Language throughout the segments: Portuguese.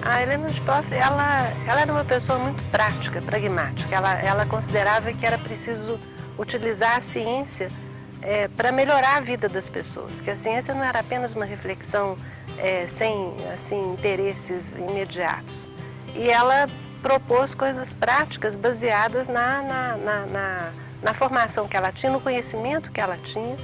A Helena Antipoff, ela era uma pessoa muito prática, pragmática. Ela considerava que era preciso utilizar a ciência para melhorar a vida das pessoas, que a ciência não era apenas uma reflexão sem assim, interesses imediatos. E ela propôs coisas práticas baseadas na formação que ela tinha, no conhecimento que ela tinha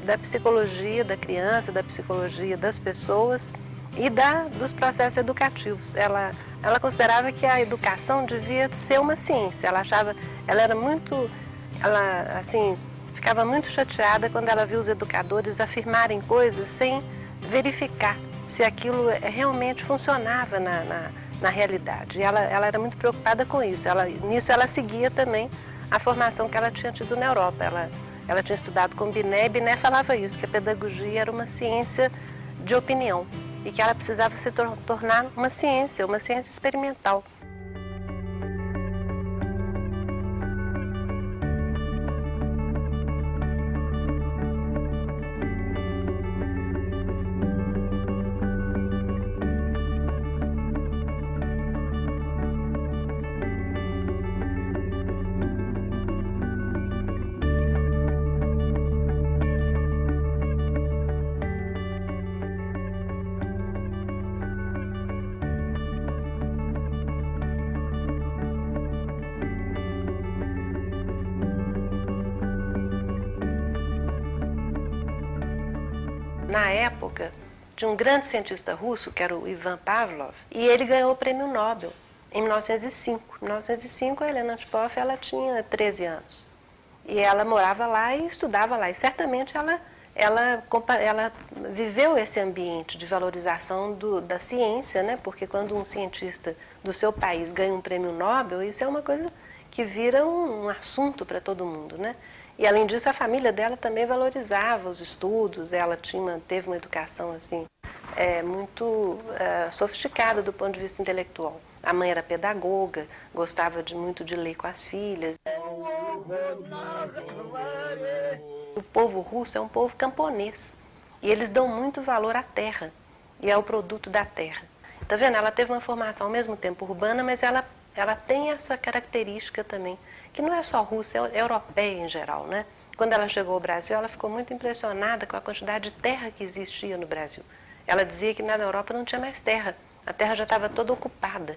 da psicologia da criança, da psicologia das pessoas e dos processos educativos. Ela considerava que a educação devia ser uma ciência. Ela assim, ficava muito chateada quando ela viu os educadores afirmarem coisas sem verificar se aquilo realmente funcionava na realidade. E ela era muito preocupada com isso. Nisso ela seguia também a formação que ela tinha tido na Europa. Ela tinha estudado com Binet, e Binet falava isso, que a pedagogia era uma ciência de opinião e que ela precisava se tornar uma ciência experimental. Na época, tinha um grande cientista russo, que era o Ivan Pavlov, e ele ganhou o prêmio Nobel em 1905. Em 1905, a Helena Antipoff, ela tinha 13 anos. E ela morava lá e estudava lá. E certamente ela viveu esse ambiente de valorização da ciência, né? Porque quando um cientista do seu país ganha um prêmio Nobel, isso é uma coisa que vira um assunto para todo mundo, né? E além disso, a família dela também valorizava os estudos. Ela teve uma educação assim muito sofisticada do ponto de vista intelectual. A mãe era pedagoga, gostava muito de ler com as filhas. O povo russo é um povo camponês e eles dão muito valor à terra e ao produto da terra. Tá vendo? Ela teve uma formação ao mesmo tempo urbana, mas ela tem essa característica também, que não é só russa, é europeia em geral, né? Quando ela chegou ao Brasil, ela ficou muito impressionada com a quantidade de terra que existia no Brasil. Ela dizia que na Europa não tinha mais terra, a terra já estava toda ocupada.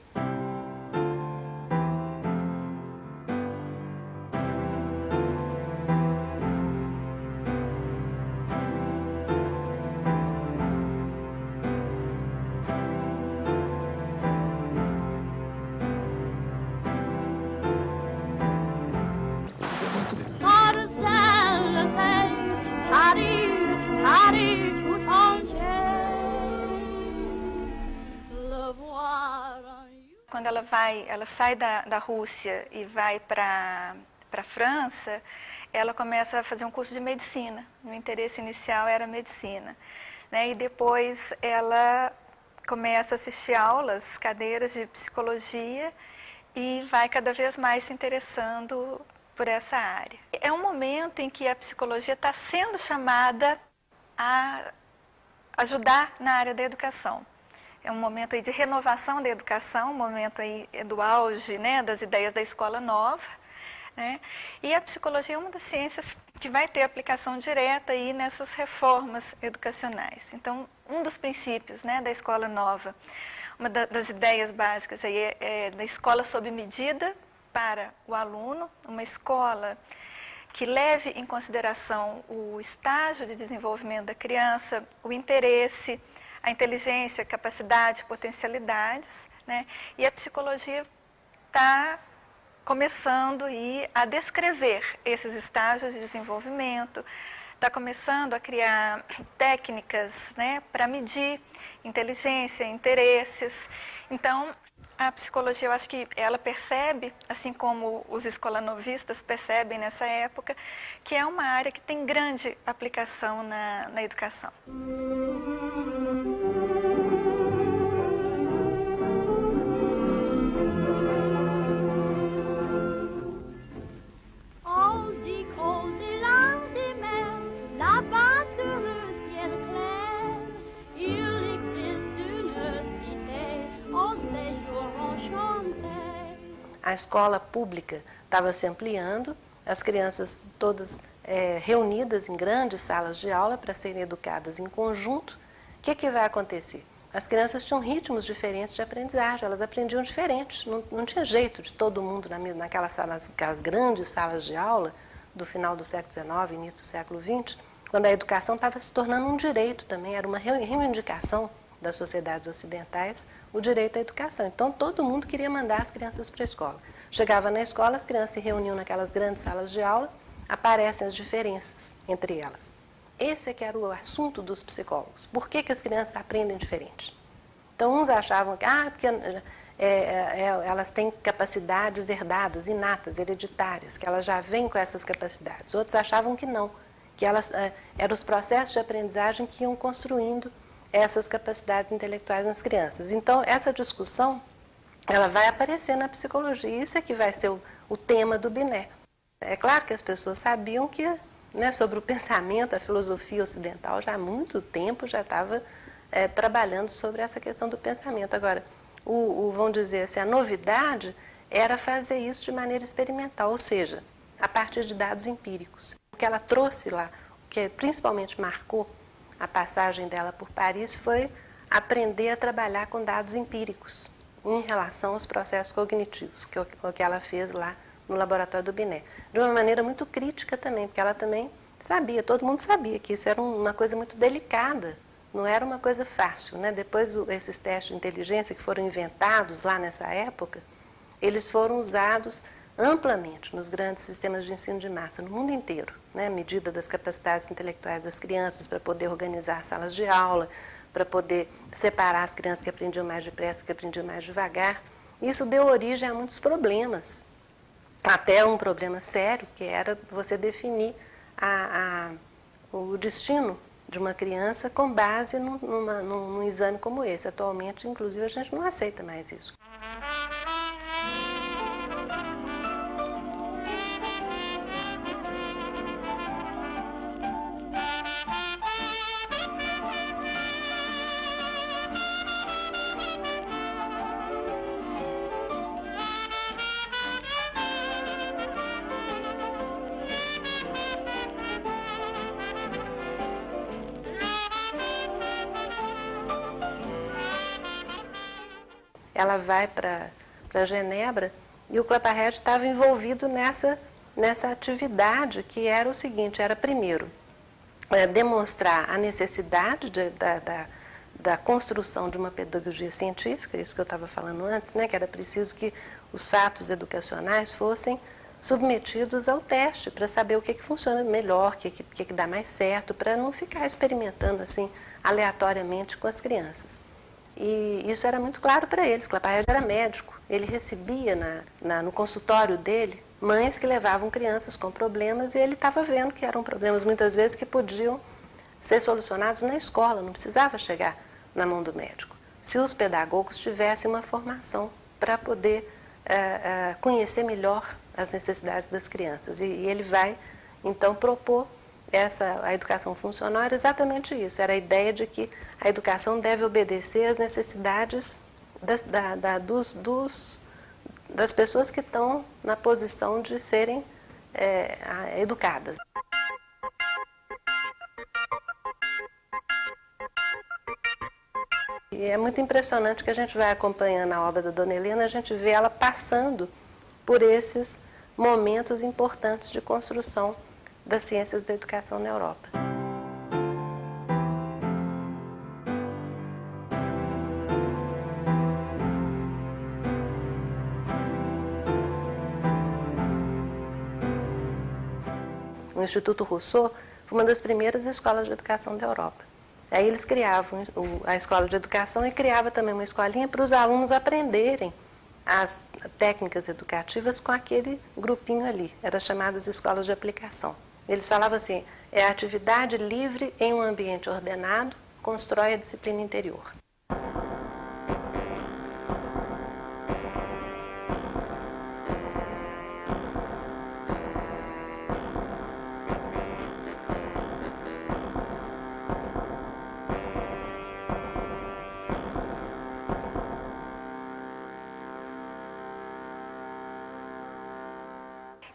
Quando ela sai da Rússia e vai para a França, ela começa a fazer um curso de medicina. O interesse inicial era medicina, né? E depois ela começa a assistir aulas, cadeiras de psicologia e vai cada vez mais se interessando por essa área. É um momento em que a psicologia está sendo chamada a ajudar na área da educação. É um momento aí de renovação da educação, um momento aí do auge, né, das ideias da escola nova, né? E a psicologia é uma das ciências que vai ter aplicação direta aí nessas reformas educacionais. Então, um dos princípios, né, da escola nova, uma das ideias básicas aí é da escola sob medida para o aluno, uma escola que leve em consideração o estágio de desenvolvimento da criança, o interesse, a inteligência, capacidade, potencialidades, né? E a psicologia está começando a descrever esses estágios de desenvolvimento, está começando a criar técnicas, né, para medir inteligência, interesses. Então, a psicologia, eu acho que ela percebe, assim como os escolanovistas percebem nessa época, que é uma área que tem grande aplicação na educação. a escola pública estava se ampliando, as crianças todas reunidas em grandes salas de aula para serem educadas em conjunto. O que vai acontecer? As crianças tinham ritmos diferentes de aprendizagem, elas aprendiam diferentes, não tinha jeito de todo mundo naquelas grandes salas de aula do final do século XIX, início do século XX, quando a educação estava se tornando um direito também, era uma reivindicação das sociedades ocidentais, o direito à educação. Então, todo mundo queria mandar as crianças para a escola. Chegava na escola, as crianças se reuniam naquelas grandes salas de aula, aparecem as diferenças entre elas. Esse é que era o assunto dos psicólogos. Por que as crianças aprendem diferente? Então, uns achavam que porque elas têm capacidades herdadas, inatas, hereditárias, que elas já vêm com essas capacidades. Outros achavam que não, que eram os processos de aprendizagem que iam construindo essas capacidades intelectuais nas crianças. Então, essa discussão, ela vai aparecer na psicologia, e isso é que vai ser o tema do Binet. É claro que as pessoas sabiam que, sobre o pensamento, a filosofia ocidental, já há muito tempo já estava trabalhando sobre essa questão do pensamento. Agora, vamos dizer assim, a novidade era fazer isso de maneira experimental, ou seja, a partir de dados empíricos. O que ela trouxe lá, o que principalmente marcou a passagem dela por Paris, foi aprender a trabalhar com dados empíricos em relação aos processos cognitivos, que é o que ela fez lá no laboratório do Binet. De uma maneira muito crítica também, porque ela também sabia, todo mundo sabia que isso era uma coisa muito delicada, não era uma coisa fácil, né? Depois, esses testes de inteligência que foram inventados lá nessa época, eles foram usados amplamente nos grandes sistemas de ensino de massa, no mundo inteiro, né? Medida das capacidades intelectuais das crianças para poder organizar salas de aula, para poder separar as crianças que aprendiam mais depressa, que aprendiam mais devagar. Isso deu origem a muitos problemas, até um problema sério, que era você definir o destino de uma criança com base num exame como esse. Atualmente, inclusive, a gente não aceita mais isso. Ela vai para Genebra e o Claparède estava envolvido nessa atividade, que era o seguinte, era primeiro demonstrar a necessidade da construção de uma pedagogia científica, isso que eu estava falando antes, né, que era preciso que os fatos educacionais fossem submetidos ao teste para saber o que funciona melhor, o que dá mais certo, para não ficar experimentando assim aleatoriamente com as crianças. E isso era muito claro para eles. Claparède era médico, ele recebia no consultório dele mães que levavam crianças com problemas e ele estava vendo que eram problemas muitas vezes que podiam ser solucionados na escola, não precisava chegar na mão do médico. Se os pedagogos tivessem uma formação para poder conhecer melhor as necessidades das crianças. E ele vai, então, propor a educação funcional era exatamente isso, era a ideia de que a educação deve obedecer às necessidades das pessoas que estão na posição de serem educadas. E é muito impressionante que a gente vai acompanhando a obra da Dona Helena, a gente vê ela passando por esses momentos importantes de construção das ciências da educação na Europa. O Instituto Rousseau foi uma das primeiras escolas de educação da Europa. Aí eles criavam a escola de educação e criava também uma escolinha para os alunos aprenderem as técnicas educativas com aquele grupinho ali. Eram chamadas escolas de aplicação. Eles falavam assim, a atividade livre em um ambiente ordenado constrói a disciplina interior.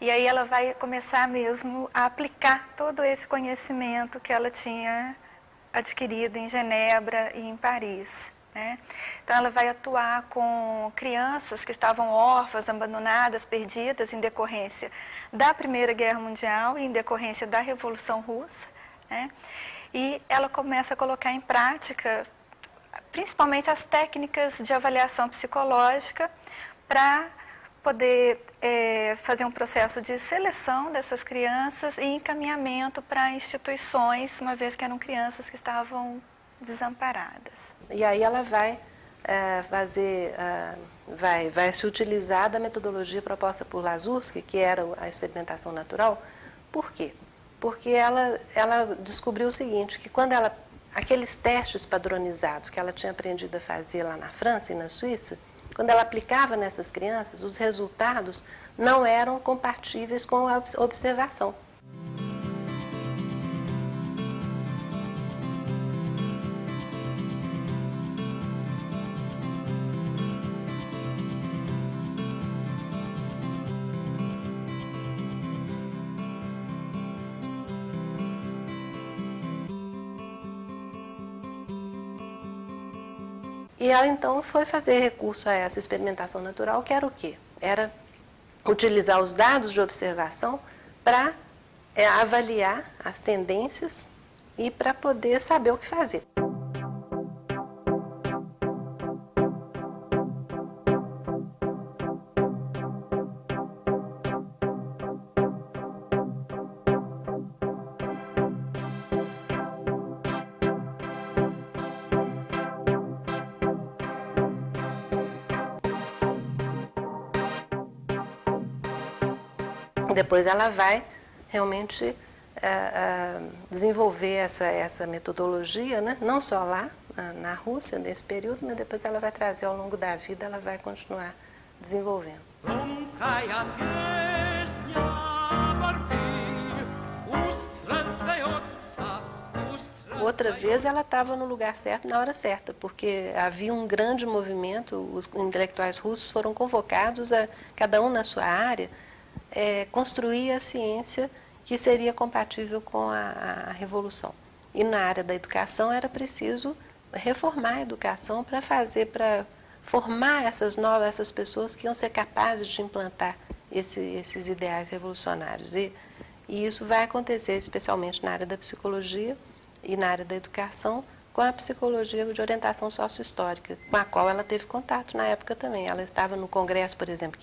E aí ela vai começar mesmo a aplicar todo esse conhecimento que ela tinha adquirido em Genebra e em Paris, né? Então ela vai atuar com crianças que estavam órfãs, abandonadas, perdidas em decorrência da Primeira Guerra Mundial e em decorrência da Revolução Russa, né? E ela começa a colocar em prática principalmente as técnicas de avaliação psicológica para poder fazer um processo de seleção dessas crianças e encaminhamento para instituições, uma vez que eram crianças que estavam desamparadas. E aí ela vai vai se utilizar da metodologia proposta por Lazursky, que era a experimentação natural. Por quê? Porque ela descobriu o seguinte, que quando aqueles testes padronizados que ela tinha aprendido a fazer lá na França e na Suíça, quando ela aplicava nessas crianças, os resultados não eram compatíveis com a observação. E ela então foi fazer recurso a essa experimentação natural, que era o quê? Era utilizar os dados de observação para avaliar as tendências e para poder saber o que fazer. Depois ela vai realmente desenvolver essa metodologia, né? Não só lá na Rússia, nesse período, mas depois ela vai trazer ao longo da vida, ela vai continuar desenvolvendo. Outra vez ela estava no lugar certo na hora certa, porque havia um grande movimento, os intelectuais russos foram convocados a, cada um na sua área, construir a ciência que seria compatível com a revolução. E na área da educação era preciso reformar a educação para formar essas pessoas que iam ser capazes de implantar esses ideais revolucionários. E isso vai acontecer especialmente na área da psicologia e na área da educação, com a psicologia de orientação sociohistórica, com a qual ela teve contato na época também. Ela estava no congresso, por exemplo,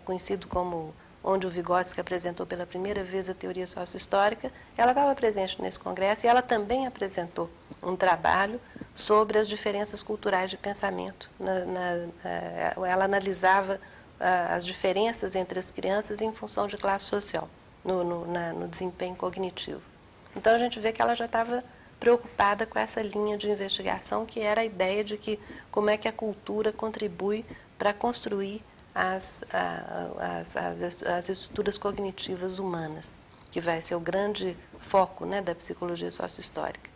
conhecido como onde o Vygotsky apresentou pela primeira vez a teoria sociohistórica. Ela estava presente nesse congresso e ela também apresentou um trabalho sobre as diferenças culturais de pensamento. Ela analisava as diferenças entre as crianças em função de classe social, no desempenho cognitivo. Então a gente vê que ela já estava preocupada com essa linha de investigação, que era a ideia de que como é que a cultura contribui para construir as estruturas cognitivas humanas, que vai ser o grande foco, né, da psicologia sociohistórica.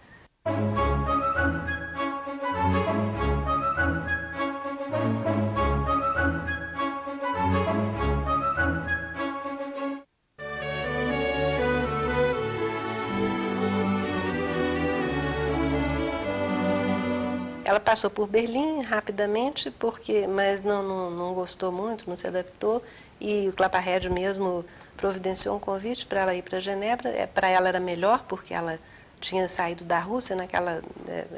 Ela passou por Berlim rapidamente, mas não gostou muito, não se adaptou, e o Claparède mesmo providenciou um convite para ela ir para Genebra. Para ela era melhor, porque ela tinha saído da Rússia, né,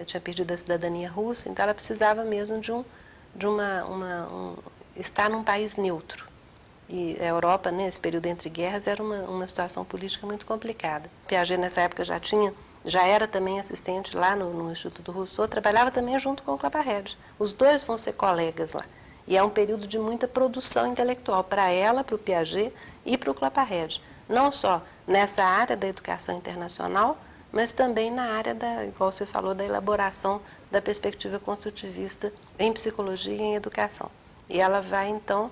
tinha perdido a cidadania russa, então ela precisava mesmo estar num país neutro. E a Europa, né, nesse período entre guerras, era uma situação política muito complicada. Piaget, nessa época, já era também assistente lá no Instituto Rousseau, trabalhava também junto com o Claparède. Os dois vão ser colegas lá. E é um período de muita produção intelectual para ela, para o Piaget e para o Claparède. Não só nessa área da educação internacional, mas também na área igual você falou, da elaboração da perspectiva construtivista em psicologia e em educação. E ela vai, então,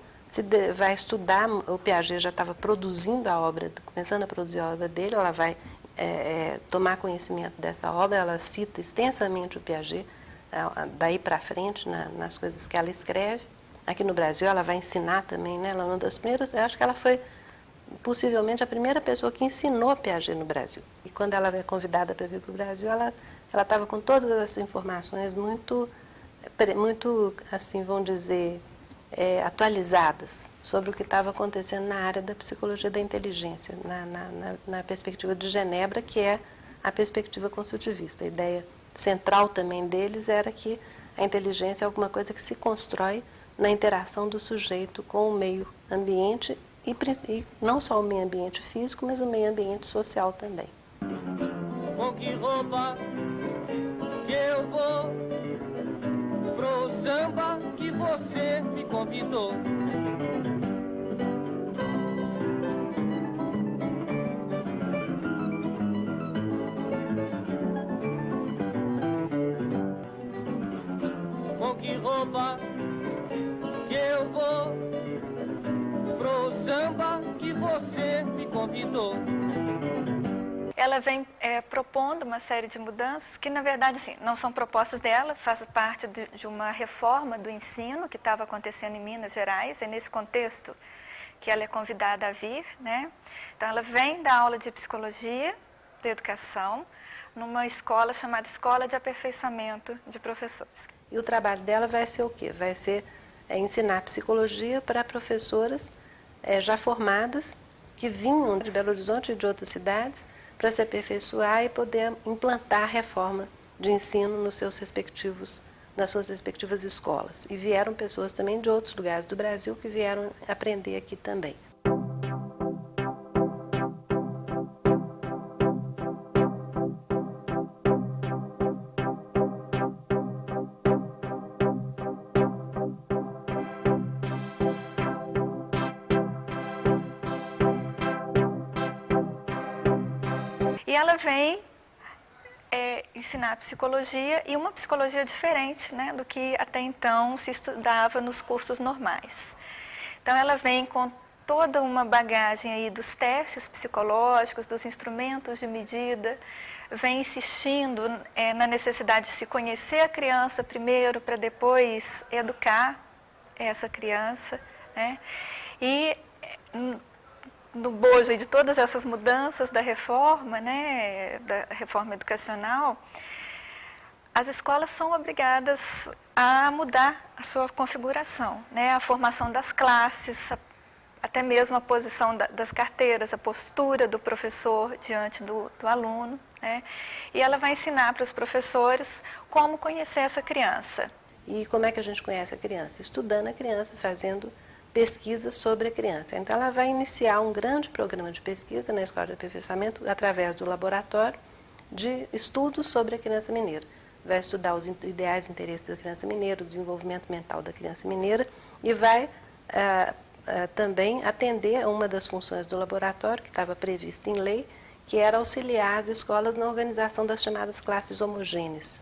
vai estudar, o Piaget já estava produzindo a obra, começando a produzir a obra dele, ela vai tomar conhecimento dessa obra, ela cita extensamente o Piaget, daí para frente, nas coisas que ela escreve. Aqui no Brasil ela vai ensinar também, né? Ela é uma das primeiras, eu acho que ela foi possivelmente a primeira pessoa que ensinou Piaget no Brasil. E quando ela é convidada para vir para o Brasil, ela estava com todas essas informações muito, assim, vamos dizer, atualizadas sobre o que estava acontecendo na área da psicologia da inteligência, na perspectiva de Genebra, que é a perspectiva construtivista. A ideia central também deles era que a inteligência é alguma coisa que se constrói na interação do sujeito com o meio ambiente e não só o meio ambiente físico, mas o meio ambiente social também. Com que roupa que eu vou pro samba que você me convidou? Com que roupa que eu vou pro samba que você me convidou? Ela vem propondo uma série de mudanças que, na verdade, assim, não são propostas dela, faz parte de uma reforma do ensino que estava acontecendo em Minas Gerais. É nesse contexto que ela é convidada a vir, né? Então, ela vem dar aula de psicologia, de educação, numa escola chamada Escola de Aperfeiçoamento de Professores. E o trabalho dela vai ser o quê? Vai ser ensinar psicologia para professoras já formadas, que vinham de Belo Horizonte e de outras cidades, para se aperfeiçoar e poder implantar a reforma de ensino nas suas respectivas escolas. E vieram pessoas também de outros lugares do Brasil que vieram aprender aqui também. E ela vem ensinar psicologia, e uma psicologia diferente, né, do que até então se estudava nos cursos normais. Então ela vem com toda uma bagagem aí dos testes psicológicos, dos instrumentos de medida, vem insistindo na necessidade de se conhecer a criança primeiro, para depois educar essa criança, né? E no bojo de todas essas mudanças da reforma, né, da reforma educacional, as escolas são obrigadas a mudar a sua configuração, né, a formação das classes, até mesmo a posição das carteiras, a postura do professor diante do aluno, né, e ela vai ensinar para os professores como conhecer essa criança. E como é que a gente conhece a criança? Estudando a criança, fazendo pesquisas sobre a criança. Então, ela vai iniciar um grande programa de pesquisa na Escola de Aperfeiçoamento através do laboratório de estudos sobre a criança mineira. Vai estudar os ideais e interesses da criança mineira, o desenvolvimento mental da criança mineira e vai também atender a uma das funções do laboratório que estava prevista em lei, que era auxiliar as escolas na organização das chamadas classes homogêneas.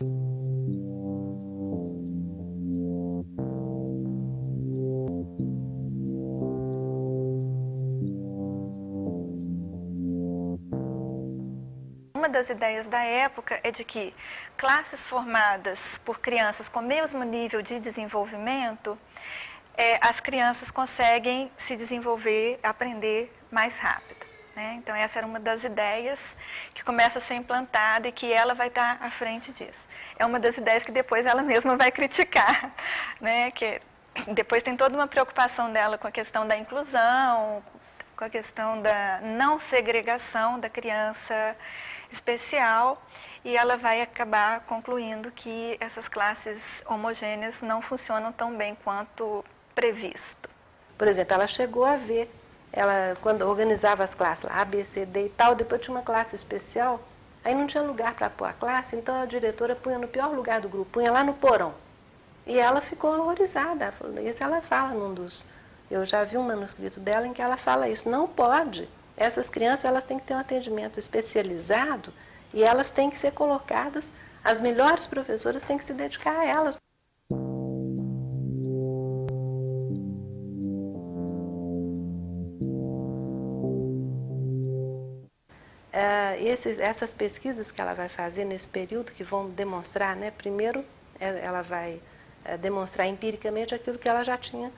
Uma das ideias da época é de que classes formadas por crianças com o mesmo nível de desenvolvimento, as crianças conseguem se desenvolver, aprender mais rápido, né? Então essa era uma das ideias que começa a ser implantada e que ela vai estar à frente disso. É uma das ideias que depois ela mesma vai criticar, né? Que depois tem toda uma preocupação dela com a questão da inclusão, com a questão da não segregação da criança especial, e ela vai acabar concluindo que essas classes homogêneas não funcionam tão bem quanto previsto. Por exemplo, ela chegou a ver, quando organizava as classes, A, B, C, D e tal, depois tinha uma classe especial, aí não tinha lugar para pôr a classe, então a diretora punha no pior lugar do grupo, punha lá no porão. E ela ficou horrorizada, isso ela fala num dos... Eu já vi um manuscrito dela em que ela fala isso, não pode. Essas crianças elas têm que ter um atendimento especializado e elas têm que ser colocadas, as melhores professoras têm que se dedicar a elas. Essas pesquisas que ela vai fazer nesse período, que vão demonstrar, né, primeiro ela vai demonstrar empiricamente aquilo que ela já tinha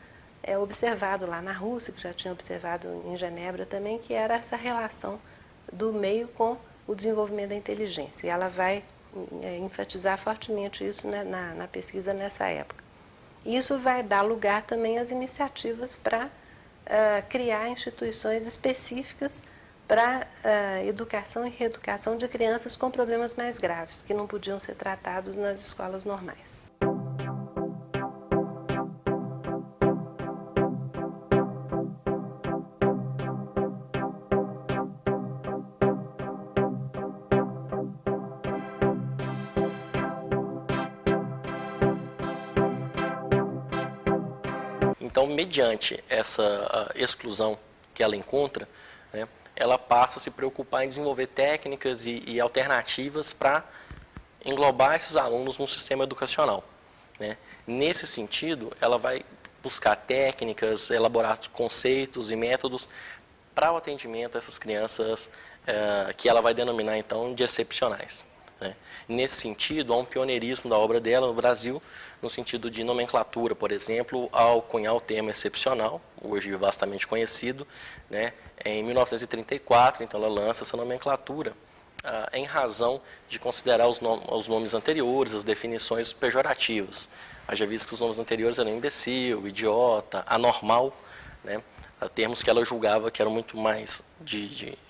observado lá na Rússia, que já tinha observado em Genebra também, que era essa relação do meio com o desenvolvimento da inteligência. E ela vai enfatizar fortemente isso, né, na pesquisa nessa época. E isso vai dar lugar também às iniciativas para criar instituições específicas para educação e reeducação de crianças com problemas mais graves, que não podiam ser tratados nas escolas normais. Então, mediante essa exclusão que ela encontra, né, ela passa a se preocupar em desenvolver técnicas e alternativas para englobar esses alunos no sistema educacional, né. Nesse sentido, ela vai buscar técnicas, elaborar conceitos e métodos para o atendimento a essas crianças que ela vai denominar, então, de excepcionais. Né? Nesse sentido, há um pioneirismo da obra dela no Brasil, no sentido de nomenclatura, por exemplo, ao cunhar o termo excepcional, hoje vastamente conhecido, né? Em 1934, então, ela lança essa nomenclatura em razão de considerar os nomes anteriores, as definições pejorativas. Haja visto que os nomes anteriores eram imbecil, idiota, anormal, né? Termos que ela julgava que eram muito mais,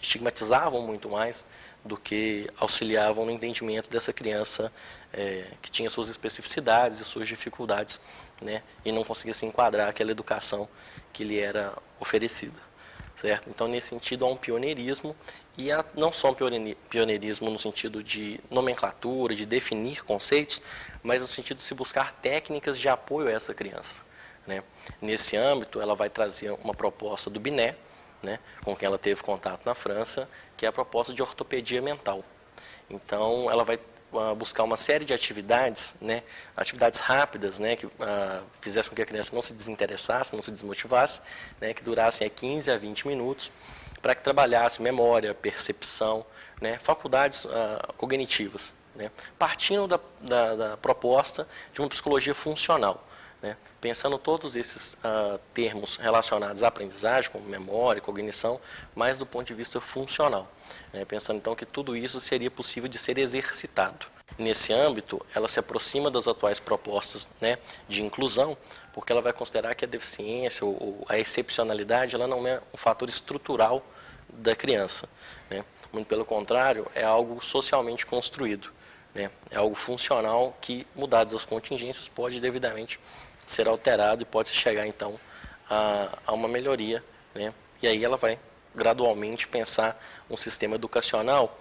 estigmatizavam muito mais do que auxiliavam no entendimento dessa criança que tinha suas especificidades e suas dificuldades, né, e não conseguia se enquadrar aquela educação que lhe era oferecida. Certo? Então, nesse sentido, há um pioneirismo, e não só um pioneirismo no sentido de nomenclatura, de definir conceitos, mas no sentido de se buscar técnicas de apoio a essa criança. Né? Nesse âmbito, ela vai trazer uma proposta do Binet, né, com quem ela teve contato na França, que é a proposta de ortopedia mental. Então, ela vai buscar uma série de atividades, né, atividades rápidas, né, que fizessem com que a criança não se desinteressasse, não se desmotivasse, né, que durassem 15 a 20 minutos, para que trabalhasse memória, percepção, né, faculdades cognitivas, né, partindo da proposta de uma psicologia funcional. Né? Pensando todos esses termos relacionados à aprendizagem, como memória, cognição, mas do ponto de vista funcional. Né? Pensando então que tudo isso seria possível de ser exercitado. Nesse âmbito, ela se aproxima das atuais propostas, né, de inclusão, porque ela vai considerar que a deficiência ou a excepcionalidade ela não é um fator estrutural da criança. Né? Muito pelo contrário, é algo socialmente construído. Né? É algo funcional que, mudadas as contingências, pode devidamente ser alterado e pode-se chegar, então, a uma melhoria. Né? E aí ela vai, gradualmente, pensar um sistema educacional,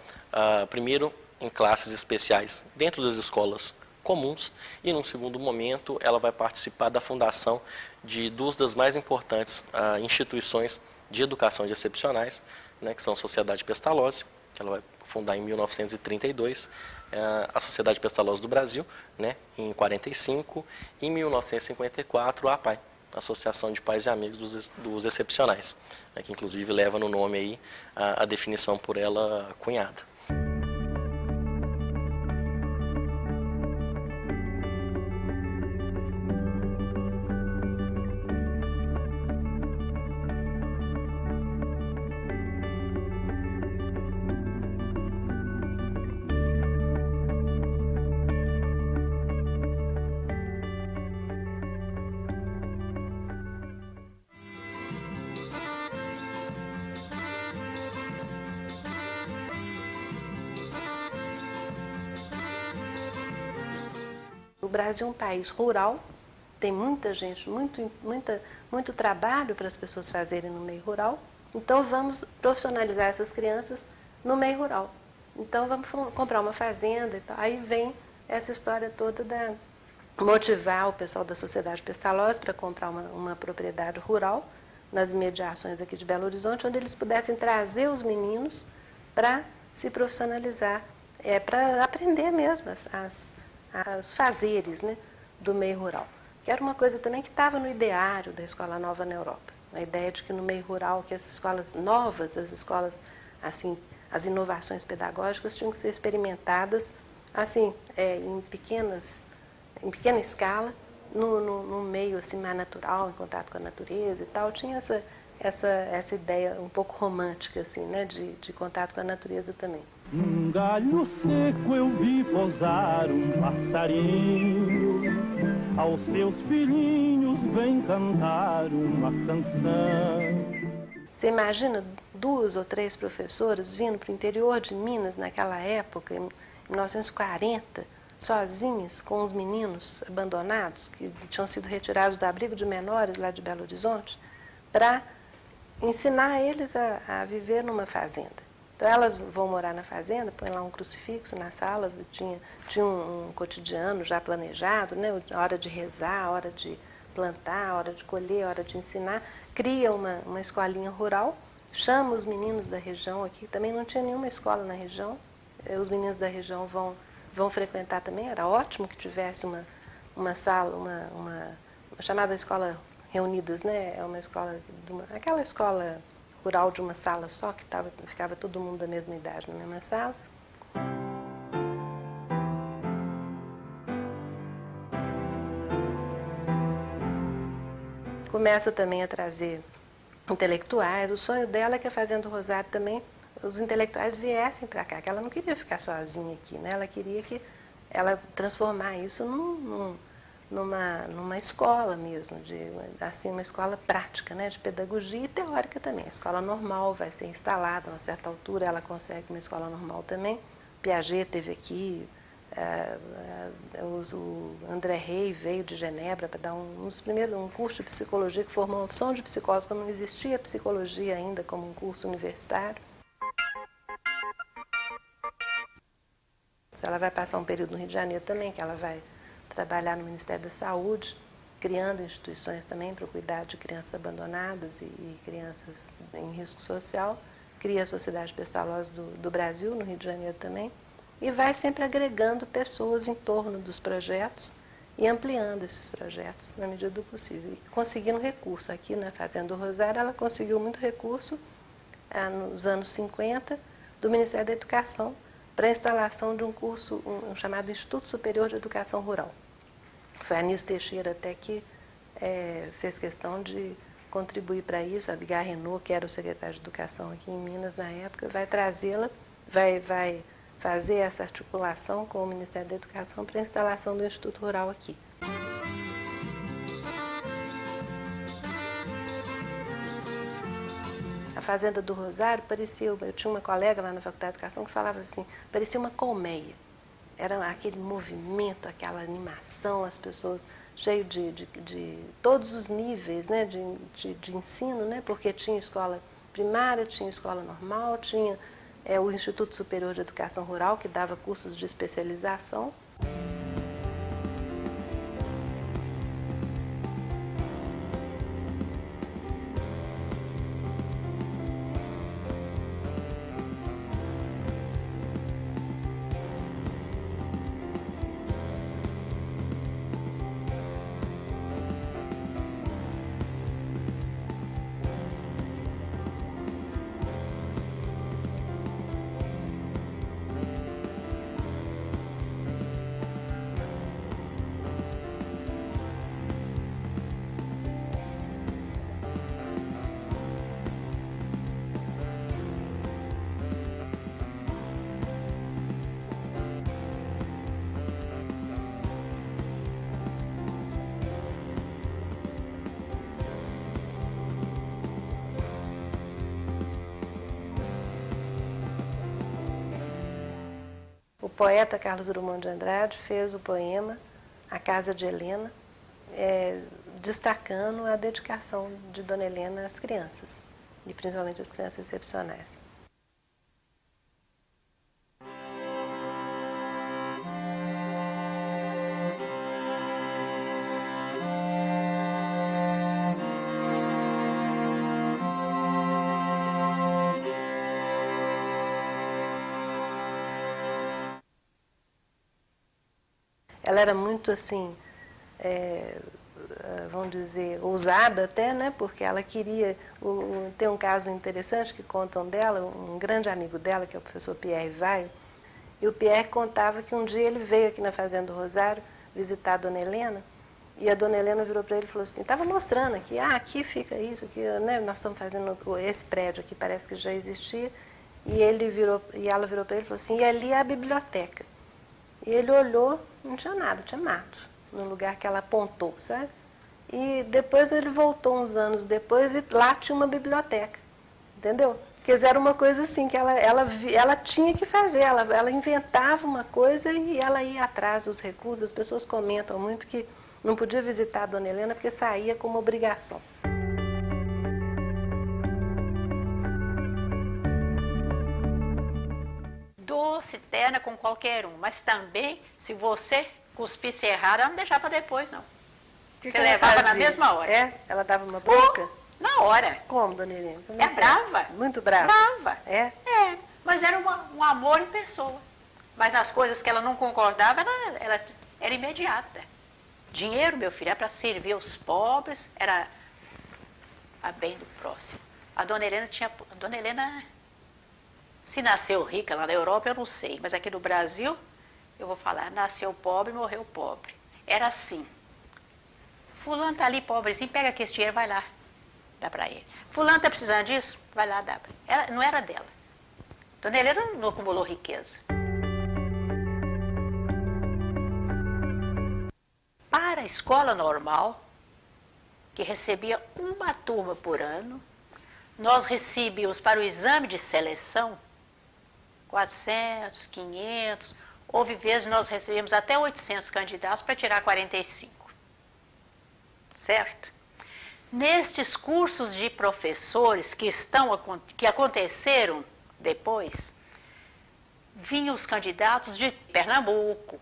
primeiro, em classes especiais dentro das escolas comuns, e, num segundo momento, ela vai participar da fundação de duas das mais importantes instituições de educação de excepcionais, né, que são a Sociedade Pestalozzi, que ela vai fundar em 1932, a Sociedade Pestalozzi do Brasil, né, em 1945, e em 1954 a APAE, Associação de Pais e Amigos dos Excepcionais, né, que inclusive leva no nome aí a definição por ela cunhada. O Brasil é um país rural, tem muita gente, muito trabalho para as pessoas fazerem no meio rural, então vamos profissionalizar essas crianças no meio rural. Então vamos comprar uma fazenda e tal. Aí vem essa história toda da motivar o pessoal da Sociedade Pestalozzi para comprar uma propriedade rural nas imediações aqui de Belo Horizonte, onde eles pudessem trazer os meninos para se profissionalizar, para aprender mesmo os fazeres, né, do meio rural. Que era uma coisa também que estava no ideário da Escola Nova na Europa. A ideia de que no meio rural, que as escolas novas, as escolas, assim, as inovações pedagógicas tinham que ser experimentadas, assim, em pequena escala, no meio assim, mais natural, em contato com a natureza e tal, tinha essa ideia um pouco romântica assim, né, de contato com a natureza também. Num galho seco eu vi pousar um passarinho, aos seus filhinhos vem cantar uma canção. Você imagina 2 ou 3 professoras vindo para o interior de Minas naquela época, em 1940, sozinhas com os meninos abandonados, que tinham sido retirados do abrigo de menores lá de Belo Horizonte, para ensinar eles a viver numa fazenda. Então elas vão morar na fazenda, põem lá um crucifixo na sala, tinha um cotidiano já planejado, né? A hora de rezar, a hora de plantar, a hora de colher, a hora de ensinar. Cria uma escolinha rural, chama os meninos da região aqui, também não tinha nenhuma escola na região, os meninos da região vão frequentar também, era ótimo que tivesse uma sala, uma chamada escola reunidas, né? É uma escola, aquela escola rural de uma sala só, que ficava todo mundo da mesma idade na mesma sala. Começa também a trazer intelectuais. O sonho dela é que a Fazenda do Rosário também, os intelectuais viessem para cá, que ela não queria ficar sozinha aqui, né? Ela queria que ela transformar isso numa escola mesmo, assim, uma escola prática, né, de pedagogia e teórica também. A escola normal vai ser instalada, a uma certa altura ela consegue uma escola normal também. Piaget esteve aqui, o André Rey veio de Genebra para dar um curso de psicologia que formou uma opção de psicólogos, quando não existia psicologia ainda como um curso universitário. Ela vai passar um período no Rio de Janeiro também, que ela vai trabalhar no Ministério da Saúde, criando instituições também para o cuidado de crianças abandonadas e crianças em risco social. Cria a Sociedade Pestalozzi do Brasil, no Rio de Janeiro também, e vai sempre agregando pessoas em torno dos projetos e ampliando esses projetos na medida do possível. E conseguindo recurso. Aqui na Fazenda do Rosário, ela conseguiu muito recurso nos anos 50 do Ministério da Educação para a instalação de um curso chamado Instituto Superior de Educação Rural. Foi a Anísio Teixeira até que fez questão de contribuir para isso. A Abigail Renault, que era o secretário de Educação aqui em Minas na época, vai trazê-la, vai fazer essa articulação com o Ministério da Educação para a instalação do Instituto Rural aqui. A Fazenda do Rosário parecia, eu tinha uma colega lá na Faculdade de Educação que falava assim, parecia uma colmeia. Era aquele movimento, aquela animação, as pessoas cheias de todos os níveis, né, de ensino, né, porque tinha escola primária, tinha escola normal, tinha o Instituto Superior de Educação Rural, que dava cursos de especialização. O poeta Carlos Drummond de Andrade fez o poema A Casa de Helena, destacando a dedicação de Dona Helena às crianças, e principalmente às crianças excepcionais. Ela era muito assim, vamos dizer, ousada até, né? Porque ela queria... Tem um caso interessante que contam dela, um grande amigo dela, que é o professor Pierre Vaio, e o Pierre contava que um dia ele veio aqui na Fazenda do Rosário visitar a Dona Helena, E a dona Helena virou para ele e falou assim, estava mostrando aqui, aqui fica isso, aqui, né, nós estamos fazendo esse prédio aqui, parece que já existia. E ela virou para ele e falou assim, e ali é a biblioteca. E ele olhou, não tinha nada, tinha mato, no lugar que ela apontou, sabe? E depois ele voltou uns anos depois e lá tinha uma biblioteca, entendeu? Quer dizer, era uma coisa assim, que ela tinha que fazer, ela inventava uma coisa e ela ia atrás dos recursos. As pessoas comentam muito que não podia visitar a dona Helena porque saía como obrigação. Doce, terna com qualquer um, mas também, se você cuspisse errado, ela não deixava para depois, não. Você levava na mesma hora. É? Ela dava uma bronca? Na hora. Como, dona Helena? É brava. Muito brava? Brava. É? É, mas era um amor em pessoa. Mas nas coisas que ela não concordava, ela era imediata. Dinheiro, meu filho, é para servir os pobres, era a bem do próximo. A dona Helena, se nasceu rica lá na Europa, eu não sei, mas aqui no Brasil, eu vou falar, nasceu pobre, morreu pobre. Era assim. Fulano está ali pobrezinho, pega aqui esse dinheiro, vai lá, dá para ele. Fulano está precisando disso, vai lá, dá para ele. Não era dela. Dona Helena não acumulou riqueza. Para a escola normal, que recebia uma turma por ano, nós recebíamos para o exame de seleção 400, 500, houve vezes nós recebemos até 800 candidatos para tirar 45. Certo? Nestes cursos de professores que aconteceram depois, vinham os candidatos de Pernambuco,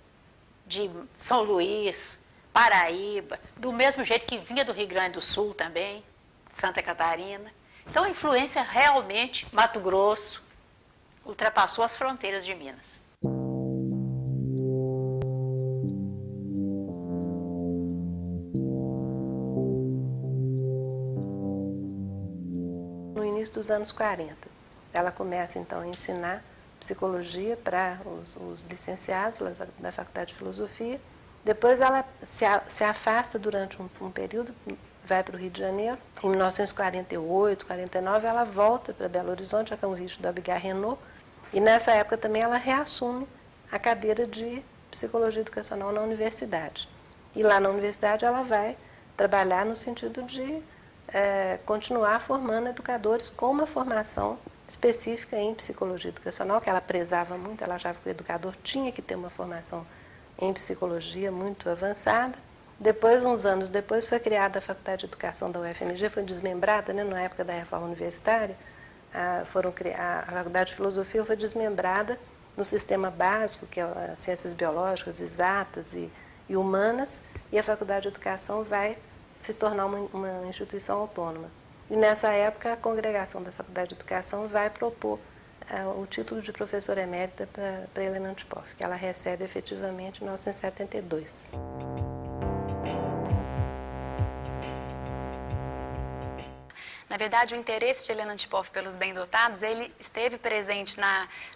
de São Luís, Paraíba, do mesmo jeito que vinha do Rio Grande do Sul também, Santa Catarina. Então a influência realmente, Mato Grosso, ultrapassou as fronteiras de Minas. No início dos anos 40, ela começa então a ensinar psicologia para os licenciados da Faculdade de Filosofia. Depois ela se afasta durante um período, vai para o Rio de Janeiro. Em 1948, 49, ela volta para Belo Horizonte, a convite da Abigail Renault. E nessa época também ela reassume a cadeira de Psicologia Educacional na universidade. E lá na universidade ela vai trabalhar no sentido de continuar formando educadores com uma formação específica em Psicologia Educacional, que ela prezava muito, ela achava que o educador tinha que ter uma formação em psicologia muito avançada. Depois, uns anos depois, foi criada a Faculdade de Educação da UFMG, foi desmembrada, né, na época da reforma universitária. A Faculdade de Filosofia foi desmembrada no sistema básico, que é as ciências biológicas, exatas e humanas, e a Faculdade de Educação vai se tornar uma instituição autônoma. E nessa época, a congregação da Faculdade de Educação vai propor o título de professora emérita para Helena Antipoff, que ela recebe efetivamente em 1972. Na verdade, o interesse de Helena Antipoff pelos bem-dotados, ele esteve presente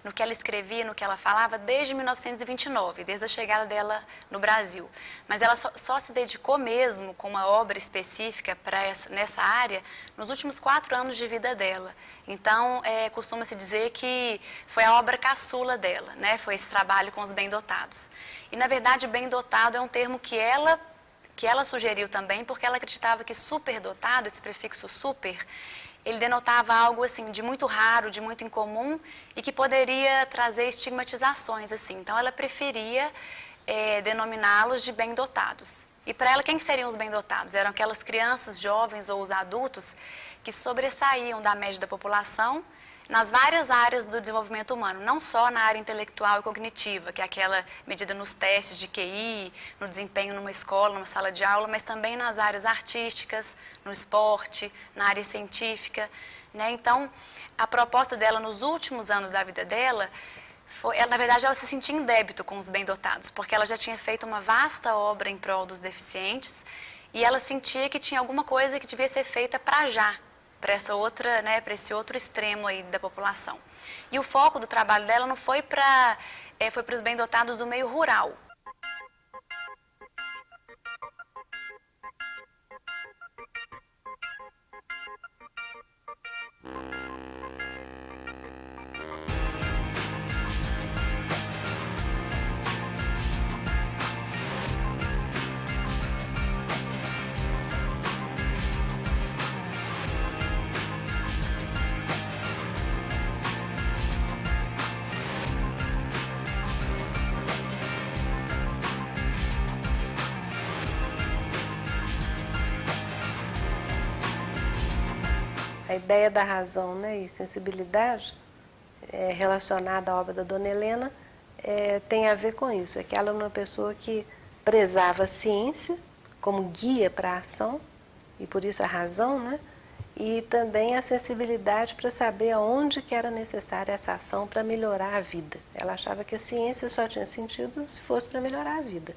no que ela escrevia, no que ela falava, desde 1929, desde a chegada dela no Brasil. Mas ela só se dedicou mesmo com uma obra específica nessa área nos últimos 4 anos de vida dela. Então, costuma-se dizer que foi a obra caçula dela, né? Foi esse trabalho com os bem-dotados. E, na verdade, bem-dotado é um termo que ela sugeriu também, porque ela acreditava que superdotado, esse prefixo super, ele denotava algo assim de muito raro, de muito incomum e que poderia trazer estigmatizações assim. Então ela preferia denominá-los de bem-dotados. E para ela, quem seriam os bem-dotados? Eram aquelas crianças, jovens ou os adultos que sobressaíam da média da população nas várias áreas do desenvolvimento humano, não só na área intelectual e cognitiva, que é aquela medida nos testes de QI, no desempenho numa escola, numa sala de aula, mas também nas áreas artísticas, no esporte, na área científica, né? Então, a proposta dela nos últimos anos da vida dela, na verdade, ela se sentia em débito com os bem-dotados, porque ela já tinha feito uma vasta obra em prol dos deficientes e ela sentia que tinha alguma coisa que devia ser feita para já, para essa outra, né, para esse outro extremo aí da população. E o foco do trabalho dela não foi para os bem-dotados do meio rural. A ideia da razão, né, e sensibilidade relacionada à obra da Dona Helena tem a ver com isso. É que ela era uma pessoa que prezava a ciência como guia para a ação, e por isso a razão, né? E também a sensibilidade para saber aonde que era necessária essa ação para melhorar a vida. Ela achava que a ciência só tinha sentido se fosse para melhorar a vida.